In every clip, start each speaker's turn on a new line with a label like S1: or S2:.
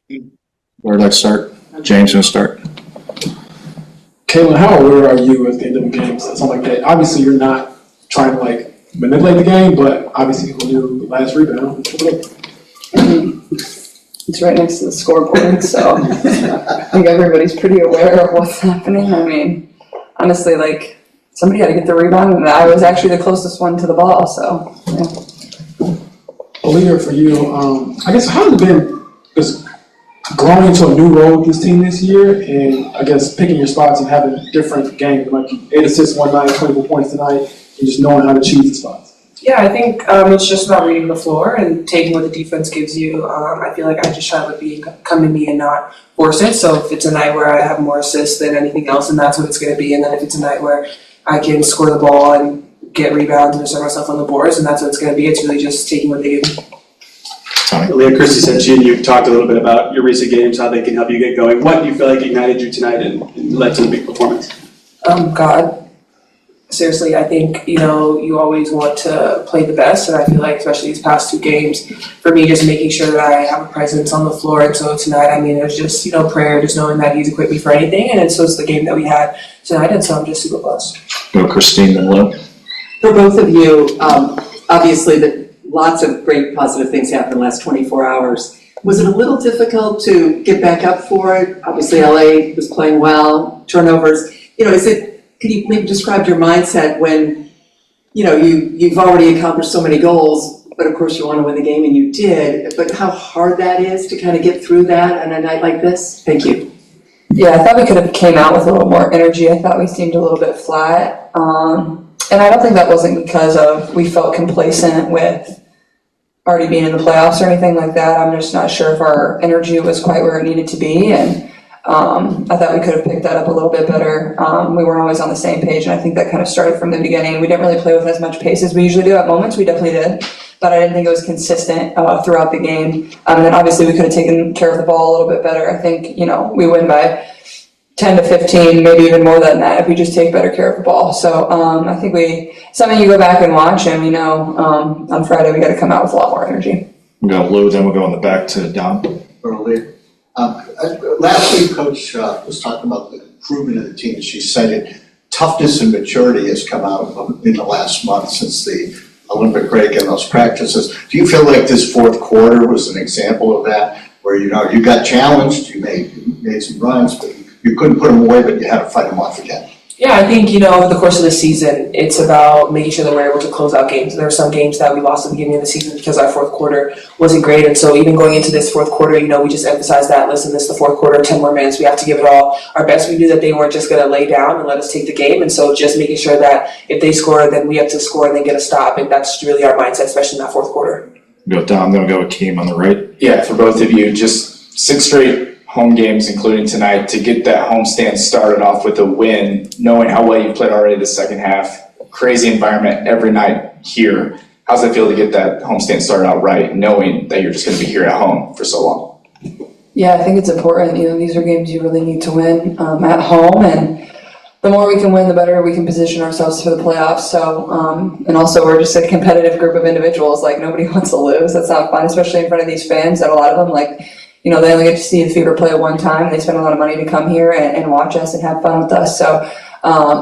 S1: Where would I start? James going to start.
S2: Caitlin, how aware are you at the end of the game? Something like that. Obviously, you're not trying to manipulate the game, but obviously, who knew the last rebound?
S3: It's right next to the scoreboard, so I think everybody's pretty aware of what's happening. I mean, honestly, somebody had to get the rebound, and I was actually the closest one to the ball, so, yeah.
S2: Aliyah, for you, I guess, how has it been just growing into a new role with this team this year, and I guess picking your spots and having different games, like 8 assists one night, 24 points tonight, and just knowing how to choose the spots?
S4: Yeah, I think it's just about reading the floor and taking what the defense gives you. I feel like I just try to come to me and not force it. So if it's a night where I have more assists than anything else, then that's what it's going to be. And then if it's a night where I can score the ball and get rebounds and assert myself on the boards, and that's what it's going to be. It's really just taking what they give me.
S5: Aliyah, Christie Sides, you've talked a little bit about your recent games, how they can help you get going. What do you feel like ignited you tonight and led to the big performance?
S4: God. Seriously, I think, you always want to play the best, and I feel like especially these past 2 games, for me, just making sure that I have a presence on the floor. And so tonight, it was just, prayer, just knowing that He's equipped me for anything, and so it's the game that we had tonight, and so I'm just super blessed.
S1: Go Christine, then Lou.
S6: For both of you, obviously lots of great positive things happened in the last 24 hours. Was it a little difficult to get back up for it? Obviously, LA was playing well, turnovers. Could you maybe describe your mindset when, you've already accomplished so many goals, but of course you want to win the game, and you did, but how hard that is to kind of get through that on a night like this? Thank you.
S3: Yeah, I thought we could have came out with a little more energy. I thought we seemed a little bit flat. And I don't think that wasn't because we felt complacent with already being in the playoffs or anything like that. I'm just not sure if our energy was quite where it needed to be, and I thought we could have picked that up a little bit better. We weren't always on the same page, and I think that kind of started from the beginning. We didn't really play with as much pace as we usually do at moments. We definitely did, but I didn't think it was consistent throughout the game. And then obviously we could have taken care of the ball a little bit better. I think, we win by 10 to 15, maybe even more than that if we just take better care of the ball. So I think something you go back and watch, and we know on Friday we got to come out with a lot more energy.
S1: We'll go Lou, then we'll go in the back to Don.
S7: Earlier. Last week, Coach was talking about the improvement of the team. She cited toughness and maturity has come out in the last month since the Olympic break and those practices. Do you feel like this fourth quarter was an example of that, where you got challenged, you made some runs, but you couldn't put them away, but you had to fight them off again?
S4: Yeah, I think, over the course of the season, it's about making sure that we're able to close out games. There were some games that we lost at the beginning of the season because our fourth quarter wasn't great. And so even going into this fourth quarter, we just emphasized that, listen, this is the fourth quarter, 10 more minutes. We have to give it all our best. We knew that they weren't just going to lay down and let us take the game. And so just making sure that if they score, then we have to score and then get a stop. And that's really our mindset, especially in that fourth quarter.
S1: We'll go Don, then we'll go with Keem on the right.
S8: Yeah, for both of you, just 6 straight home games, including tonight, to get that homestand started off with a win, knowing how well you've played already the second half. Crazy environment every night here. How's it feel to get that homestand started out right, knowing that you're just going to be here at home for so long?
S3: Yeah, I think it's important. These are games you really need to win at home, and the more we can win, the better we can position ourselves for the playoffs. So, and also we're just a competitive group of individuals. Nobody wants to lose. That's not fun, especially in front of these fans. That a lot of them they only get to see the Fever play at one time. They spend a lot of money to come here and watch us and have fun with us. So,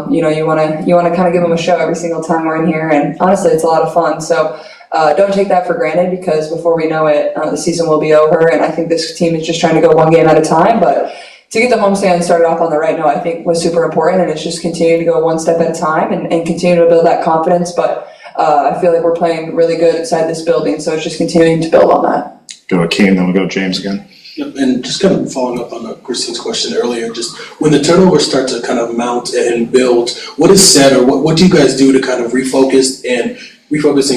S3: you want to kind of give them a show every single time we're in here. And honestly, it's a lot of fun. So, don't take that for granted, because before we know it, the season will be over. And I think this team is just trying to go one game at a time. But to get the homestand started off on the right note, I think was super important. And it's just continuing to go one step at a time and continue to build that confidence. But I feel like we're playing really good inside this building. So it's just continuing to build on that.
S1: Go with Keem, then we'll go James again.
S9: Yep, and just kind of following up on Christine's question earlier, just when the turnovers start to kind of mount and build, what is said, or what do you guys do to kind of refocus and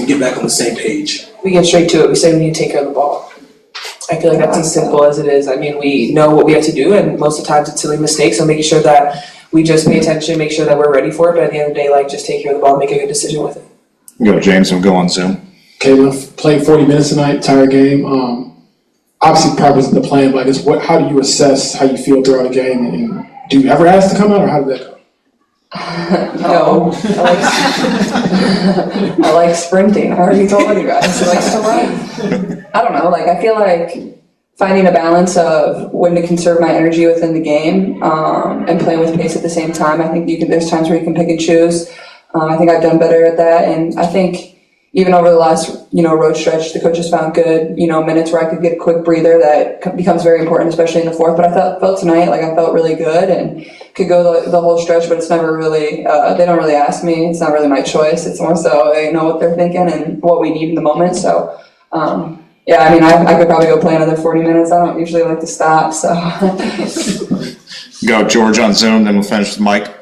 S9: get back on the same page?
S4: We get straight to it. We say we need to take care of the ball. I feel like that's as simple as it is. We know what we have to do, and most of the times it's silly mistakes, so making sure that we just pay attention, make sure that we're ready for it, but at the end of the day, just take care of the ball and make a good decision with it.
S1: We'll go James, and we'll go on Zoom.
S2: Okay, we'll play 40 minutes tonight, entire game. Obviously, probably wasn't the plan, but I guess how do you assess how you feel throughout a game? And do you ever ask to come out, or how did that go?
S3: No. I like sprinting. I already told you guys. I like to run. I don't know. I feel like finding a balance of when to conserve my energy within the game and playing with pace at the same time. I think there's times where you can pick and choose. I think I've done better at that, and I think even over the last, road stretch, the coaches found good, minutes where I could get a quick breather that becomes very important, especially in the fourth. But I felt tonight like I felt really good and could go the whole stretch, but it's never really, they don't really ask me. It's not really my choice. It's more so they know what they're thinking and what we need in the moment. So, yeah, I mean, I could probably go play another 40 minutes. I don't usually like to stop, so.
S1: Go George on Zoom, then we'll finish with Mike.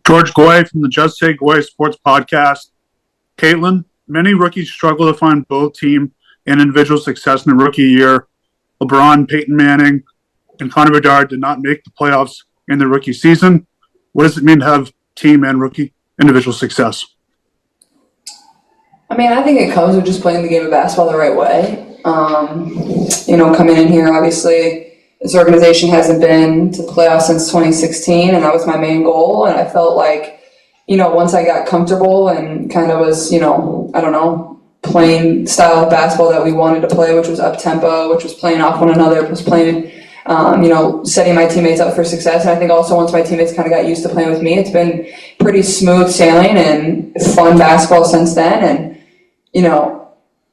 S10: George Goy from the Just Say Goy Sports Podcast. Caitlin, many rookies struggle to find both team and individual success in the rookie year. LeBron, Peyton Manning, and Connor Bedard did not make the playoffs in the rookie season. What does it mean to have team and rookie individual success?
S3: I mean, I think it comes with just playing the game of basketball the right way. Coming in here, obviously, this organization hasn't been to the playoffs since 2016, and that was my main goal. And I felt like, once I got comfortable and kind of was, playing style of basketball that we wanted to play, which was up-tempo, which was playing off one another, was playing, setting my teammates up for success. And I think also once my teammates kind of got used to playing with me, it's been pretty smooth sailing and fun basketball since then. And,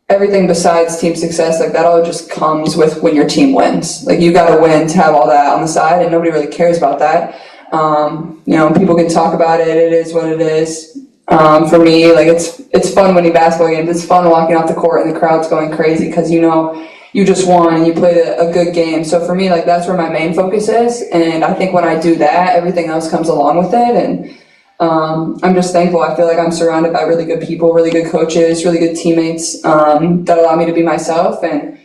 S3: everything besides team success, like that all just comes with when your team wins. Like you got to win to have all that on the side, and nobody really cares about that. People can talk about it. It is what it is. For me, like it's fun winning basketball games. It's fun walking off the court and the crowd's going crazy because you just won and you played a good game. So for me, like that's where my main focus is. And I think when I do that, everything else comes along with it. And I'm just thankful. I feel like I'm surrounded by really good people, really good coaches, really good teammates that allow me to be myself and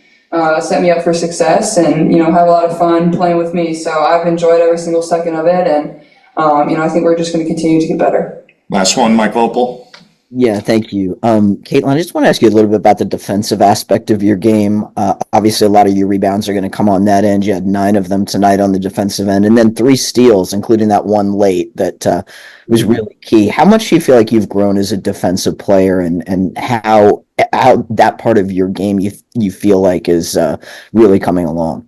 S3: set me up for success and, have a lot of fun playing with me. So I've enjoyed every single second of it. And, I think we're just going to continue to get better.
S1: Last one, Mike Vopel.
S11: Yeah, thank you. Caitlin, I just want to ask you a little bit about the defensive aspect of your game. Obviously, a lot of your rebounds are going to come on that end. You had 9 of them tonight on the defensive end, and then 3 steals, including that one late that was really key. How much do you feel like you've grown as a defensive player, and how that part of your game you feel like is really coming along?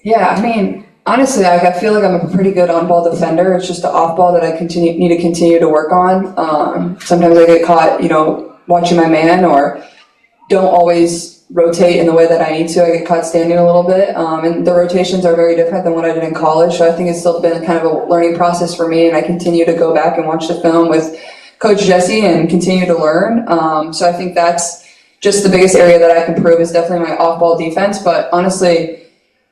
S3: Yeah, I mean, honestly, I feel like I'm a pretty good on-ball defender. It's just the off-ball that I need to continue to work on. Sometimes I get caught, watching my man or don't always rotate in the way that I need to. I get caught standing a little bit. And the rotations are very different than what I did in college. So I think it's still been kind of a learning process for me. And I continue to go back and watch the film with Coach Jesse and continue to learn. So I think that's just the biggest area that I can improve is definitely my off-ball defense. But honestly,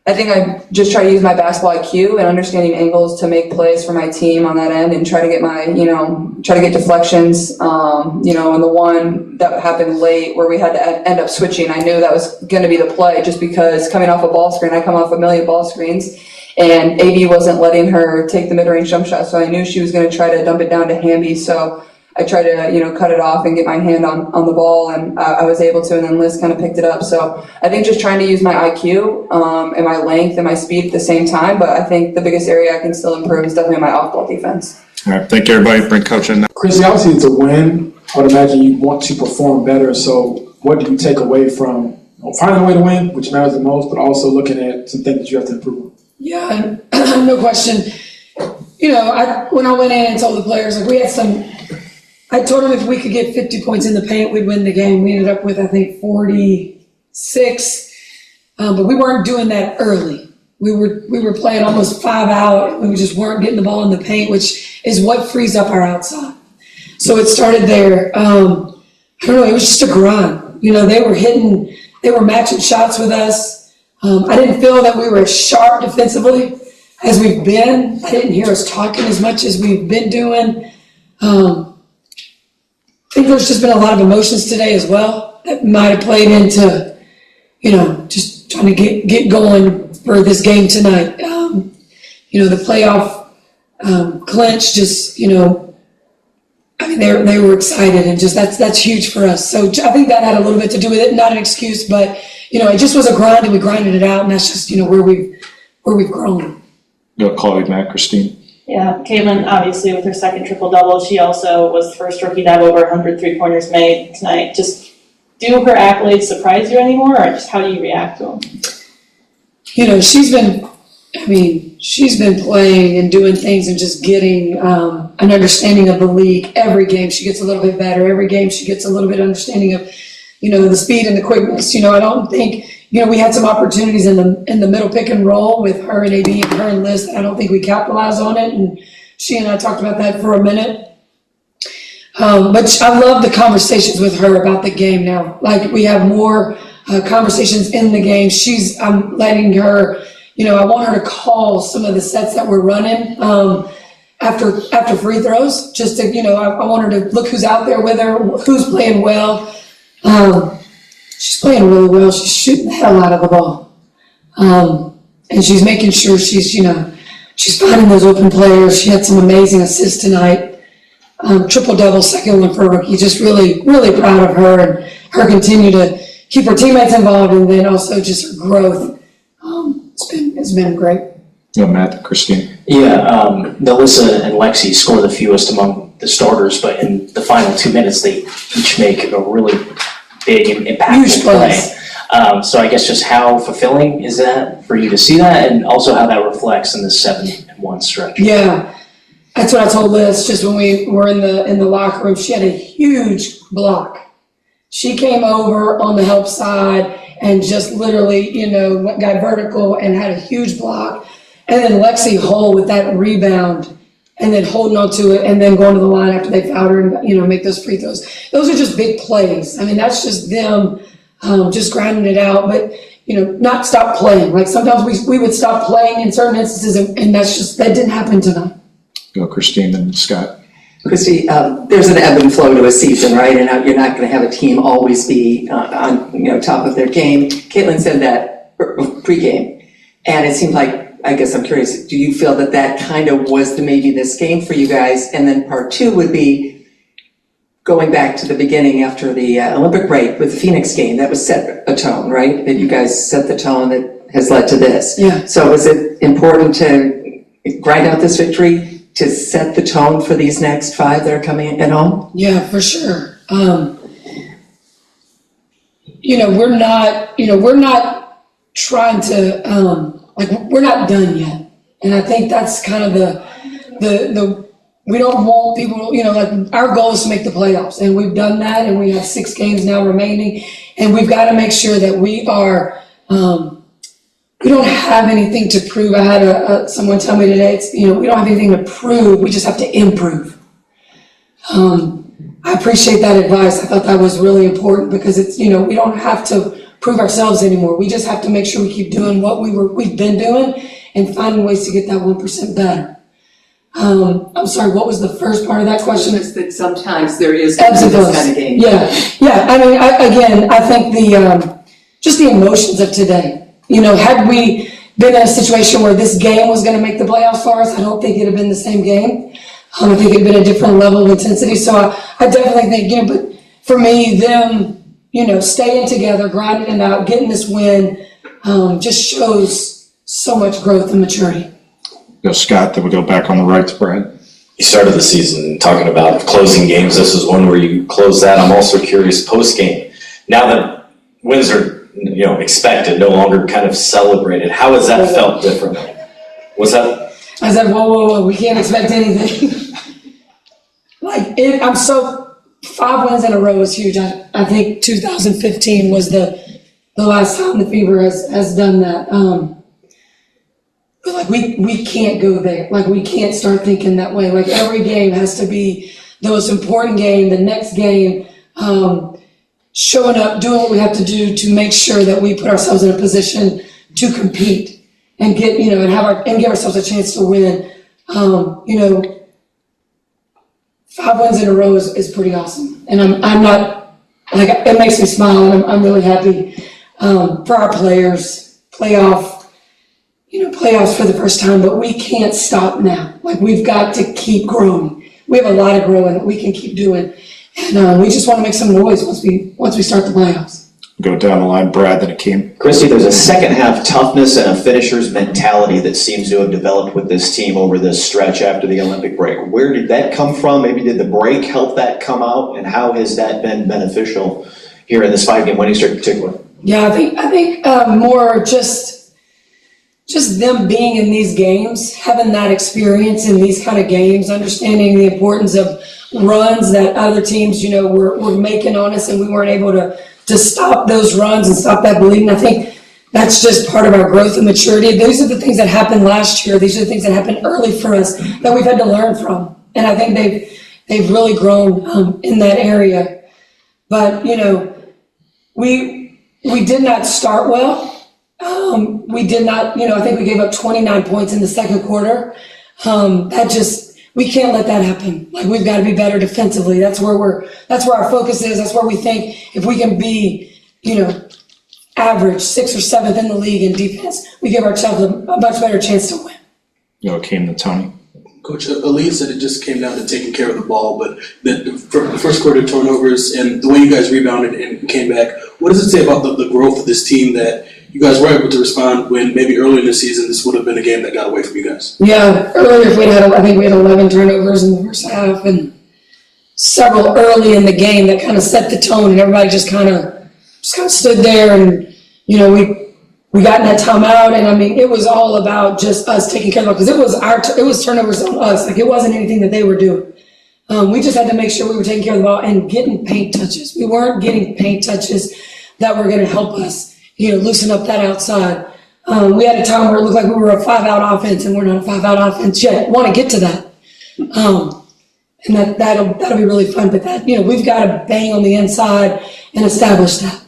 S3: I think I just try to use my basketball IQ and understanding angles to make plays for my team on that end and try to get deflections. And the one that happened late where we had to end up switching, I knew that was going to be the play just because coming off a ball screen, I come off a million ball screens and AB wasn't letting her take the mid-range jump shot. So I knew she was going to try to dump it down to Hamby. So I tried to, cut it off and get my hand on the ball, and I was able to, and then Liz kind of picked it up. So I think just trying to use my IQ and my length and my speed at the same time, but I think the biggest area I can still improve is definitely my off-ball defense.
S1: All right, thank you, everybody. Bring Coach in now.
S2: Christie, obviously it's a win. I would imagine you want to perform better. So what do you take away from finding a way to win, which matters the most, but also looking at some things that you have to improve?
S12: Yeah, no question. When I went in and told the players, I told them if we could get 50 points in the paint, we'd win the game. We ended up with, I think, 46. But we weren't doing that early. We were playing almost 5 out. We just weren't getting the ball in the paint, which is what frees up our outside. So it started there. I don't know. It was just a grind. They were matching shots with us. I didn't feel that we were as sharp defensively as we've been. I didn't hear us talking as much as we've been doing. I think there's just been a lot of emotions today as well that might have played into, just trying to get going for this game tonight. The playoff clinch just, they were excited and just that's huge for us. So I think that had a little bit to do with it. Not an excuse, but it just was a grind and we grinded it out, and that's just where we've grown.
S1: Go Chloe, Matt, Christine.
S13: Yeah, Caitlin, obviously, with her second triple-double, she also was the first rookie to have over 100 three-pointers made tonight. Just do her accolades surprise you anymore, or just how do you react to them?
S12: She's been playing and doing things and just getting an understanding of the league. Every game she gets a little bit better. Every game she gets a little bit understanding of, the speed and the quickness. I don't think, we had some opportunities in the middle pick and roll with her and AB and her and Liz. I don't think we capitalized on it, and she and I talked about that for a minute. But I love the conversations with her about the game now. Like, we have more conversations in the game. I'm letting her, I want her to call some of the sets that we're running after free throws, just to, I want her to look who's out there with her, who's playing well. She's playing really well. She's shooting the hell out of the ball. And she's making sure she's finding those open players. She had some amazing assists tonight. Triple-double, second one for a rookie. Just really, really proud of her and her continue to keep her teammates involved, and then also just her growth. It's been great.
S1: Matt, Christine.
S14: Yeah, Melissa and Lexi score the fewest among the starters, but in the final 2 minutes, they each make a really big and impactful play. So I guess just how fulfilling is that for you to see that, and also how that reflects in the 7-1 stretch?
S12: Yeah, that's what I told Liz just when we were in the locker room. She had a huge block. She came over on the help side and just literally, got vertical and had a huge block. And then Lexi Hull with that rebound and then holding on to it and then going to the line after they fouled her and, make those free throws. Those are just big plays. I mean, that's just them just grinding it out, but, not stop playing. Like, sometimes we would stop playing in certain instances, and that didn't happen tonight.
S1: Go Christine and Scott.
S6: Christie, there's an ebb and flow to a season, right? And you're not going to have a team always be on top of their game. Caitlin said that pregame, and it seemed like, I guess I'm curious, do you feel that kind of was maybe this game for you guys? And then part two would be going back to the beginning after the Olympic break with the Phoenix game. That was set a tone, right? That you guys set the tone that has led to this.
S12: Yeah.
S6: So was it important to grind out this victory to set the tone for these next 5 that are coming at home?
S12: Yeah, for sure. We're not trying to, we're not done yet. And I think that's kind of the we don't want people, our goal is to make the playoffs, and we've done that, and we have 6 games now remaining, and we've got to make sure that we are, we don't have anything to prove. I had someone tell me today, we don't have anything to prove, we just have to improve. I appreciate that advice. I thought that was really important because it's, we don't have to prove ourselves anymore. We just have to make sure we keep doing what we've been doing and finding ways to get that 1% better. I'm sorry, what was the first part of that question?
S6: It's that sometimes there is
S12: Ebbs and
S6: this
S12: flows.
S6: kind of game.
S12: Yeah. I mean, I think just the emotions of today. Had we been in a situation where this game was going to make the playoffs for us, I don't think it'd have been the same game. I think it'd been a different level of intensity. So I definitely think, but for me, them, staying together, grinding it out, getting this win, just shows so much growth and maturity.
S1: Go Scott, then we go back on the right to Brad.
S15: You started the season talking about closing games. This is one where you close that. I'm also curious, post-game, now that wins are expected, no longer kind of celebrated, how has that felt differently? Was that?
S12: I said, whoa, we can't expect anything. I'm so 5 wins in a row is huge. I think 2015 was the last time the Fever has done that. But we can't go there. We can't start thinking that way. Every game has to be the most important game, the next game, showing up, doing what we have to do to make sure that we put ourselves in a position to compete and get, and give ourselves a chance to win. 5 wins in a row is pretty awesome. And I'm not, it makes me smile, and I'm really happy for our players. Playoffs for the first time, but we can't stop now. We've got to keep growing. We have a lot of growing that we can keep doing. And we just want to make some noise once we start the playoffs.
S1: Go down the line, Brad, then Akeem.
S15: Christie, there's a second half toughness and a finisher's mentality that seems to have developed with this team over this stretch after the Olympic break. Where did that come from? Maybe did the break help that come out? And how has that been beneficial
S14: here in this 5-game winning streak in particular?
S12: Yeah, I think more just them being in these games, having that experience in these kind of games, understanding the importance of runs that other teams, were making on us, and we weren't able to stop those runs and stop that bleeding. I think that's just part of our growth and maturity. Those are the things that happened last year. These are the things that happened early for us that we've had to learn from. And I think they've really grown in that area. But, we did not start well. We did not, I think we gave up 29 points in the second quarter. We can't let that happen. Like, we've got to be better defensively. That's where our focus is. That's where we think if we can be, average 6th or 7th in the league in defense, we give ourselves a much better chance to win.
S1: It came to Tony.
S9: Coach, Aliyah said it just came down to taking care of the ball, but the first quarter turnovers and the way you guys rebounded and came back, what does it say about the growth of this team that you guys were able to respond when maybe earlier in the season this would have been a game that got away from you guys?
S12: Yeah, earlier I think we had 11 turnovers in the first half, and several early in the game that kind of set the tone, and everybody just kind of stood there, and we got in that timeout, and I mean, it was all about just us taking care of it, because it was turnovers on us. Like, it wasn't anything that they were doing. We just had to make sure we were taking care of the ball and getting paint touches. We weren't getting paint touches that were going to help us, loosen up that outside. We had a time where it looked like we were a 5-out offense, and we're not a 5-out offense yet. Want to get to that. And that'll be really fun, but we've got to bang on the inside and establish that.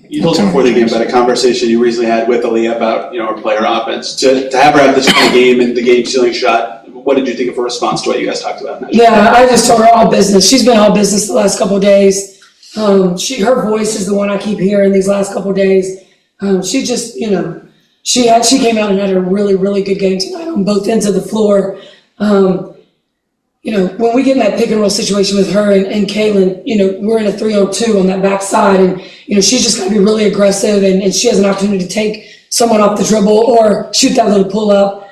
S5: You told us before the game about a conversation you recently had with Aliyah about, her player offense. To have her have this kind of game and the game-sealing shot, what did you think of her response to what you guys talked about?
S12: Yeah, I just told her all business. She's been all business the last couple of days. Her voice is the one I keep hearing these last couple of days. She just, she came out and had a really, really good game tonight on both ends of the floor. When we get in that pick and roll situation with her and Kaylin, we're in a 3-on-2 on that backside, and, she's just got to be really aggressive, and she has an opportunity to take someone off the dribble or shoot that little pull-up.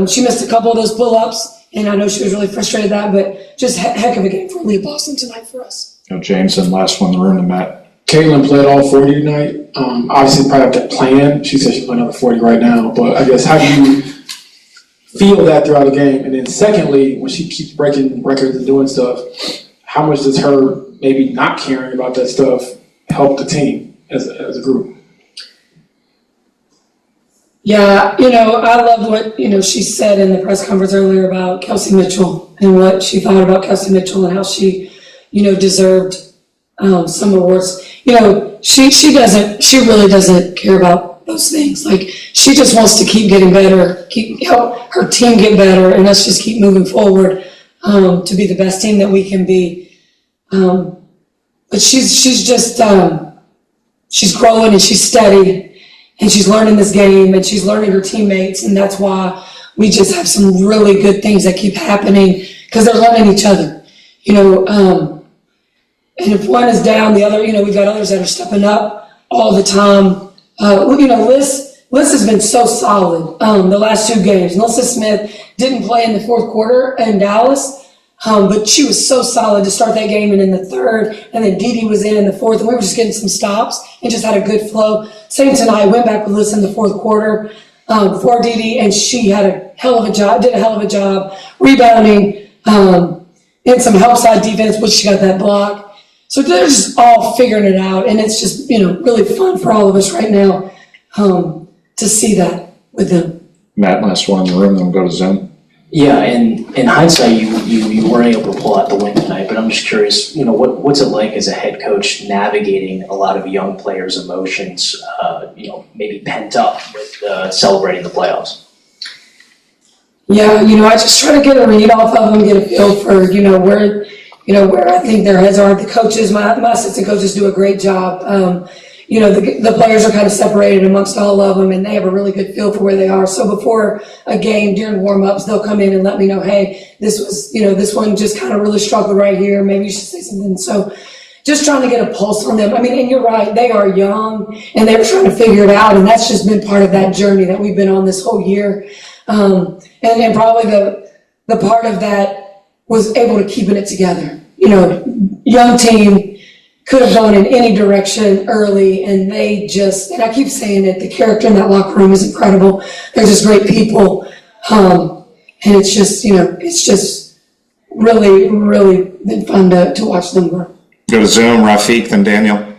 S12: She missed a couple of those pull-ups, and I know she was really frustrated with that, but just heck of a game for Aliyah Boston tonight for us.
S1: James, and last one in the room to Matt.
S2: Caitlin played all 40 tonight. Obviously, probably have that plan. She said she's playing another 40 right now, but I guess how do you feel that throughout the game? And then secondly, when she keeps breaking records and doing stuff, how much does her maybe not caring about that stuff help the team as a group?
S12: Yeah, I love what, she said in the press conference earlier about Kelsey Mitchell and what she thought about Kelsey Mitchell and how she, deserved some awards. She really doesn't care about those things. Like, she just wants to keep getting better, help her team get better, and us just keep moving forward to be the best team that we can be. But she's just she's growing and she's steady, and she's learning this game, and she's learning her teammates, and that's why we just have some really good things that keep happening, because they're learning each other. And if one is down, the other, we've got others that are stepping up all the time. Liz has been so solid the last 2 games. Melissa Smith didn't play in the fourth quarter in Dallas, but she was so solid to start that game and in the third, and then Dee Dee was in the fourth, and we were just getting some stops and just had a good flow. Same tonight, went back with Liz in the fourth quarter for Dee Dee, and she had a hell of a job rebounding and some help side defense, which she got that block. So they're just all figuring it out, and it's just, really fun for all of us right now to see that with them.
S1: Matt, last one in the room, then we'll go to Zoom.
S14: Yeah, and in hindsight, you weren't able to pull out the win tonight, but I'm just curious, what's it like as a head coach navigating a lot of young players' emotions, maybe pent up with celebrating the playoffs?
S12: Yeah, I just try to get a read off of them, get a feel for, where I think their heads are. The coaches, my assistant coaches do a great job. The players are kind of separated amongst all of them, and they have a really good feel for where they are. So before a game, during warm-ups, they'll come in and let me know, hey, this one just kind of really struggled right here. Maybe you should say something. So just trying to get a pulse on them. I mean, and you're right, they are young, and they're trying to figure it out, and that's just been part of that journey that we've been on this whole year. And probably the part of that was able to keeping it together. Young team, could have gone in any direction early, and they just, and I keep saying it, the character in that locker room is incredible. They're just great people. And it's just, it's just really, really been fun to watch them grow.
S1: Go to Zoom, Rafiq, then Daniel.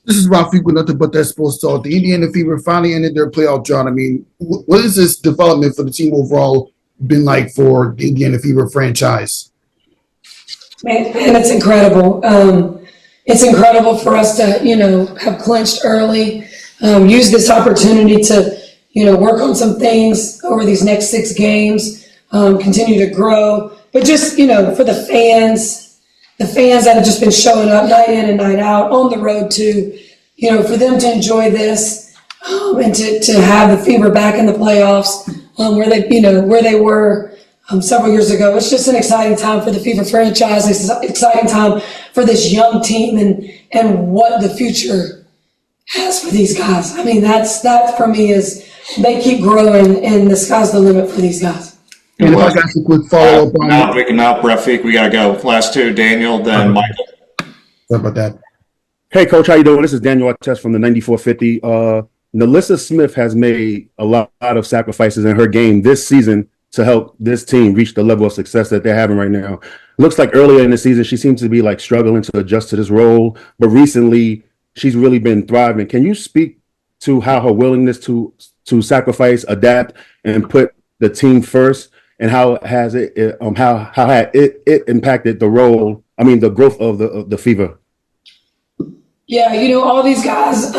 S16: This is Rafiq with nothing but that sports talk. The Indiana Fever finally ended their playoff run. I mean, what has this development for the team overall been like for the Indiana Fever franchise?
S12: Man, it's incredible. It's incredible for us to, have clinched early, use this opportunity to, work on some things over these next 6 games, continue to grow. But just, for the fans that have just been showing up night in and night out on the road too, for them to enjoy this, and to have the Fever back in the playoffs, where they were several years ago. It's just an exciting time for the Fever franchise. It's an exciting time for this young team and what the future has for these guys. I mean, that for me is they keep growing and the sky's the limit for these guys.
S16: And if I got a quick follow-up on
S1: Now, picking up, Rafiq, we got to go. Last 2, Daniel, then Michael.
S16: Sorry about that.
S17: Hey, Coach, how you doing? This is Daniel Artest from the 9450. Nalissa Smith has made a lot of sacrifices in her game this season to help this team reach the level of success that they're having right now. Looks like earlier in the season, she seems to be like struggling to adjust to this role, but recently she's really been thriving. Can you speak to how her willingness to sacrifice, adapt, and put the team first, and how has it impacted the role? I mean, the growth of the Fever.
S12: Yeah, all these guys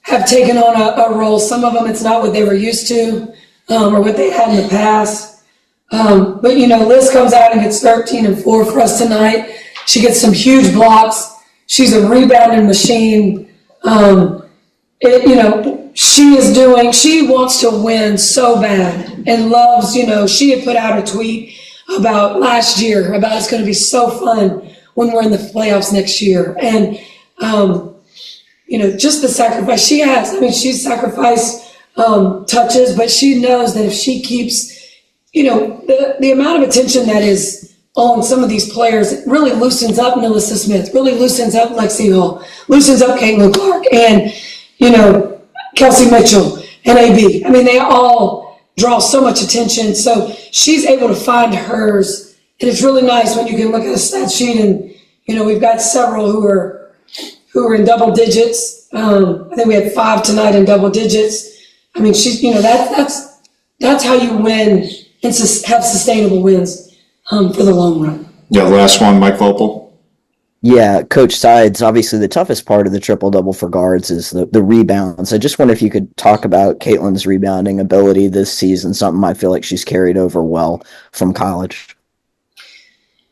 S12: have taken on a role. Some of them, it's not what they were used to or what they had in the past. But Liz comes out and gets 13 and 4 for us tonight. She gets some huge blocks. She's a rebounding machine. She wants to win so bad and loves, she had put out a tweet about last year about it's going to be so fun when we're in the playoffs next year. And, just the sacrifice she has. I mean, she's sacrificed touches, but she knows that if she keeps, the amount of attention that is on some of these players, it really loosens up Nalissa Smith, really loosens up Lexi Hall, loosens up Caitlin Clark, and, Kelsey Mitchell and AB. I mean, they all draw so much attention. So she's able to find hers. And it's really nice when you can look at a stat sheet and, we've got several who are in double digits. I think we had 5 tonight in double digits. I mean, she's, that's how you win and have sustainable wins for the long run.
S1: Yeah, last one, Mike Vopel.
S11: Yeah, Coach Sides, obviously the toughest part of the triple-double for guards is the rebounds. I just wonder if you could talk about Caitlin's rebounding ability this season, something I feel like she's carried over well from college.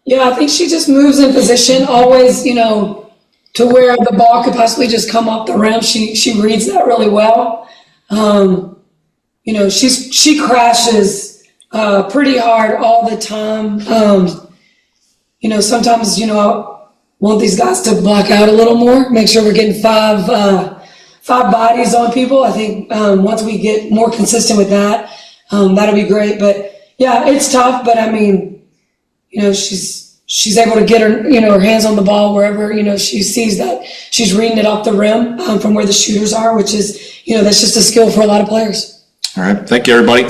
S12: Yeah, I think she just moves in position always, to where the ball could possibly just come off the rim. She reads that really well. She crashes pretty hard all the time. Sometimes, I want these guys to block out a little more, make sure we're getting five bodies on people. I think once we get more consistent with that, that'll be great. But yeah, it's tough, but I mean, she's able to get her, her hands on the ball wherever, she sees that she's reading it off the rim from where the shooters are, which is, that's just a skill for a lot of players.
S1: All right. Thank you, everybody.